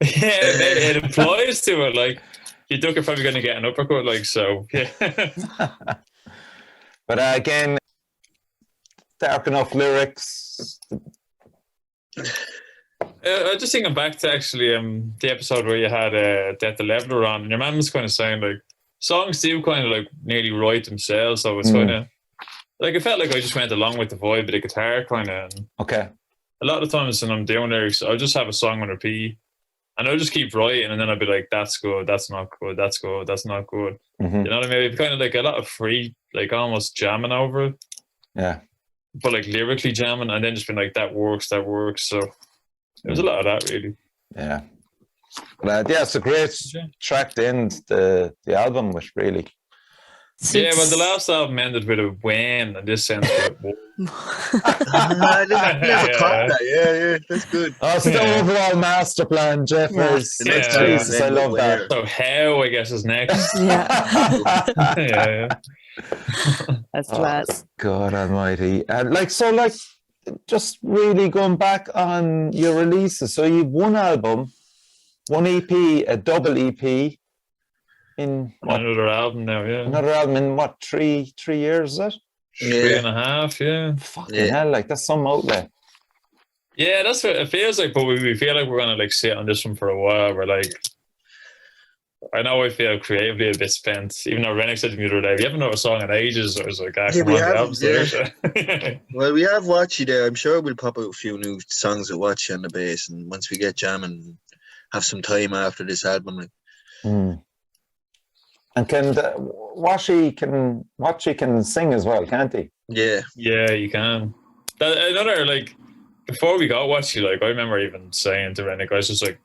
Yeah, it implies to it. Like, you duck are probably going to get an uppercut, like, so, yeah. But again, dark enough lyrics. I just thinking back to actually the episode where you had Death the Leveler on, and your man was kind of saying, like, songs do kind of, like, nearly write themselves, so it's kind of, like, it felt like I just went along with the vibe of the guitar, kind of, and Okay. a lot of times when I'm doing lyrics, I'll just have a song on repeat, and I'll just keep writing, and then I'll be like, that's good, that's not good, that's good, that's not good. Hmm. You know what I mean? It's kind of like a lot of free, like almost jamming over it, Yeah. but like lyrically jamming, and then just being like, that works. So it was a lot of that, really. Yeah. But yeah, it's a great track to end the album with, really. Yeah, but the last album ended with a when, and this ends with a whoa. I never caught that. Yeah, that's good. Oh, it's the overall master plan, Jeff. Yeah. Is. The next Yeah. time Jesus, I love that. So how, I guess, is next. Yeah. Yeah. That's Oh, class. God Almighty, and like just really going back on your releases. So you've one album, one EP, a double EP in what? Another album now, yeah. Another album in what? 3 years, is it? 3.5, yeah. Fucking hell, like that's some outlet. Yeah, that's what it feels like, but we feel like we're gonna like sit on this one for a while. We're like, I know I feel creatively a bit spent. Even though Rennick said to me the other day, "We haven't heard a song in ages." I was like, "Ah, come on, the album's there." Well, we have Watchy there. I'm sure we'll pop out a few new songs with Watchy on the bass, and once we get jamming, have some time after this album. Like. And can Watchy can sing as well, can't he? Yeah, yeah, you can. Another like before we got Watchy, like I remember even saying to Rennick, I was just like,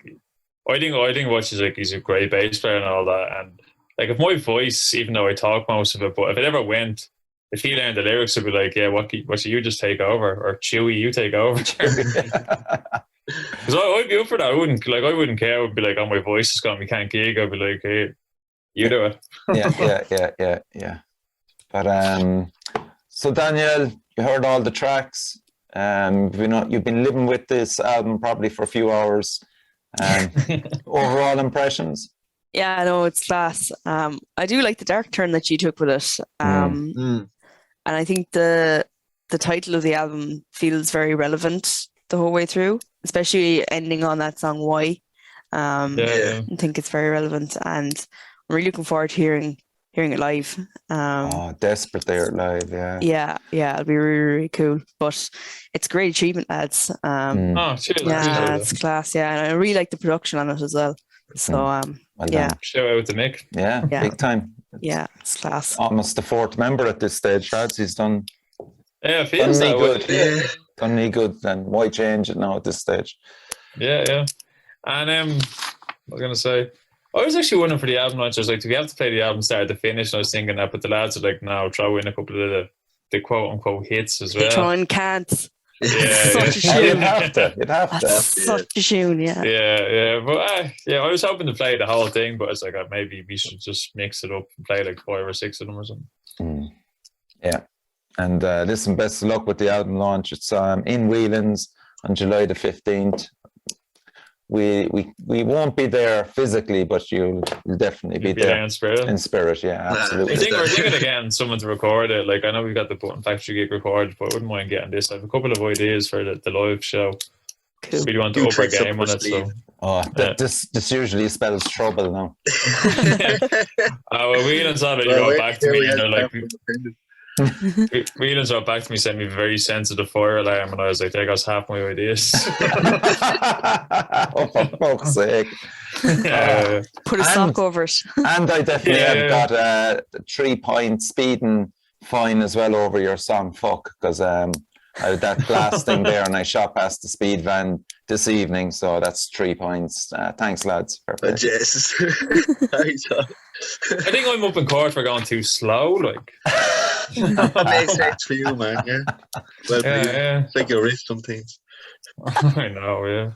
I think Watchy's like he's a great bass player and all that, and like if my voice, even though I talk most of it, but if it ever went, if he learned the lyrics, would be like, yeah, Watchy, you just take over, or Chewy, you take over. Because I'd be up for that. I wouldn't care. I would be like, oh, my voice is gone, we can't gig. I'd be like, hey, you do it. yeah. But so Daniel, you heard all the tracks. You've been living with this album probably for a few hours. Overall impressions? Yeah, no, it's class. I do like the dark turn that you took with it. And I think the title of the album feels very relevant the whole way through, especially ending on that song "Why." I think it's very relevant, and I'm really looking forward to hearing it live. Desperate to hear it live, yeah, it'll be really, really cool. But it's a great achievement, lads. Cheers! Yeah, it's class. Yeah, and I really like the production on it as well. So, shout out to Mick. Yeah, big time. Yeah, it's class. Almost the fourth member at this stage, lads. He's done. Yeah, it feels that good. way. Done me good. Then why change it now at this stage? Yeah. And I was gonna say, I was actually wondering for the album launch. I was like, do we have to play the album start to finish? And I was thinking that, but the lads are like, no, throw in a couple of the quote unquote hits as well. Throwing can't. Yeah, such a tune. You'd have to. That's such a tune, yeah. Yeah. But I was hoping to play the whole thing, but it's like maybe we should just mix it up and play like 5 or 6 of them or something. Yeah. And listen, best of luck with the album launch. It's in Whelan's on July the 15th. We won't be there physically, but you'll definitely be there in spirit. In spirit, yeah, absolutely. I think we're thinking again, someone to record it. Like I know we've got the Button Factory gig recorded, but I wouldn't mind getting this. I have a couple of ideas for the live show. Cool. Really want to up our game on it. So. This usually spells trouble now. Whelan's on it. You go back to me, and they're like. Whelan's got back to me, sent me a very sensitive fire alarm, and I was like, there goes half my ideas. Oh, for fuck's sake. Put a sock over it. And I definitely have got a 3-point speeding fine as well over your song, fuck, because I had that glass thing there and I shot past the speed van this evening, so that's 3 points. Thanks, lads. Jesus. I think I'm up in court for going too slow, like. Makes sense for you, man. Yeah. Well, it's like your wrist on things. I know, yeah.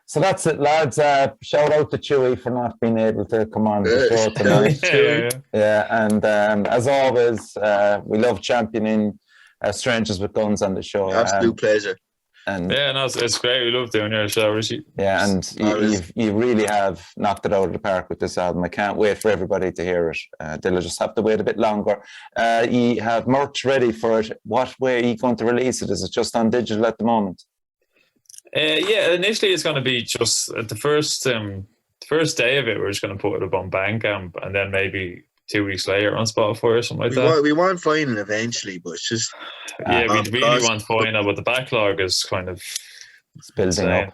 So that's it, lads. Shout out to Chewy for not being able to come on the show tonight. And as always, we love championing Strangers with Guns on the show. Absolute pleasure. And it's great. We love doing your show, Richie. Yeah, and you really have knocked it out of the park with this album. I can't wait for everybody to hear it. They'll just have to wait a bit longer. You have merch ready for it. What way are you going to release it? Is it just on digital at the moment? Initially it's going to be just the first day of it. We're just going to put it up on Bandcamp, and then maybe 2 weeks later on Spotify or something like that. We want vinyl eventually, but it's just we really want vinyl, but the backlog is kind of building up.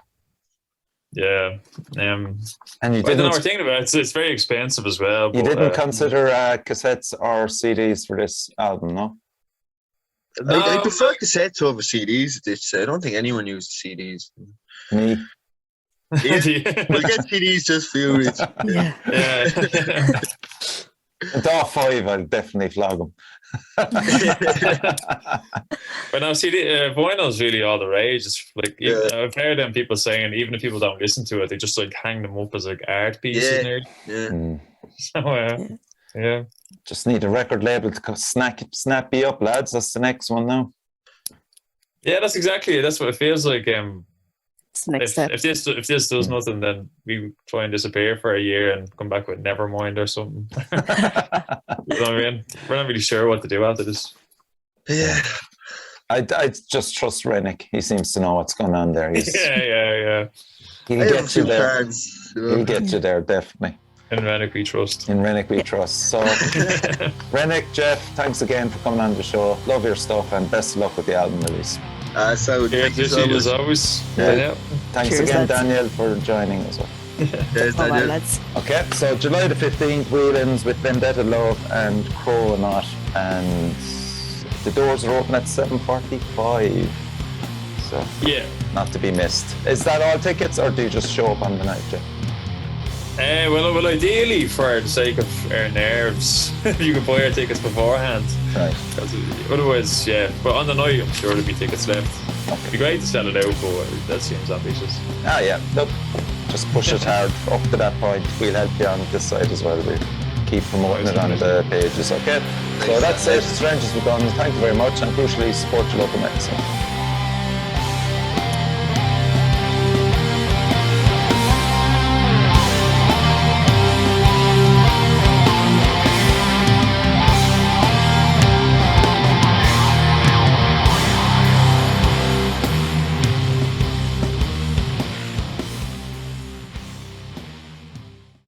Yeah, and you I don't know what we're thinking about. It's very expensive as well. You didn't consider cassettes or CDs for this album, no? I prefer cassettes over CDs. I don't think anyone uses CDs. Me. Yeah, we'll get CDs just for you, Rich. Yeah. DAW 5, I'll definitely flog them. But now, vinyl's really all the rage. It's like I've heard them people saying, even if people don't listen to it, they just like hang them up as like art pieces. So just need a record label to snap you up, lads. That's the next one now. Yeah, that's exactly it. That's what it feels like. It's the next step. If this does nothing, then we try and disappear for a year and come back with Nevermind or something. You know what I mean? We're not really sure what to do after this. Yeah. I just trust Rennick. He seems to know what's going on there. Yeah. He'll I have a get you few there. cards. He'll get you there, definitely. In Rennick we trust. In Rennick we trust. So, Rennick, Jeff, thanks again for coming on the show. Love your stuff and best of luck with the album release. So Yeah, thank you so as much. always. Yeah. Yeah. Thanks Cheers, again, lads. Daniel, for joining as well. Cheers, Bye, Daniel. lads. Okay, so July the 15th, Whelan's with Vendetta Love and Crow or Not, and the doors are open at 7:45. So, Yeah. not to be missed. Is that all tickets, or do you just show up on the night, Jeff? Well, ideally, for the sake of our nerves, you can buy our tickets beforehand. Right. 'Cause otherwise, yeah. But on the night, I'm sure there'll be tickets left. It'd be great to sell it out, but that seems ambitious. Ah, yeah. Look, just push it hard up to that point. We'll help you on this side as well. We'll keep promoting it on the pages, okay? So that's it. Strangers with Guns. Thank you very much, and crucially, support your local medicine.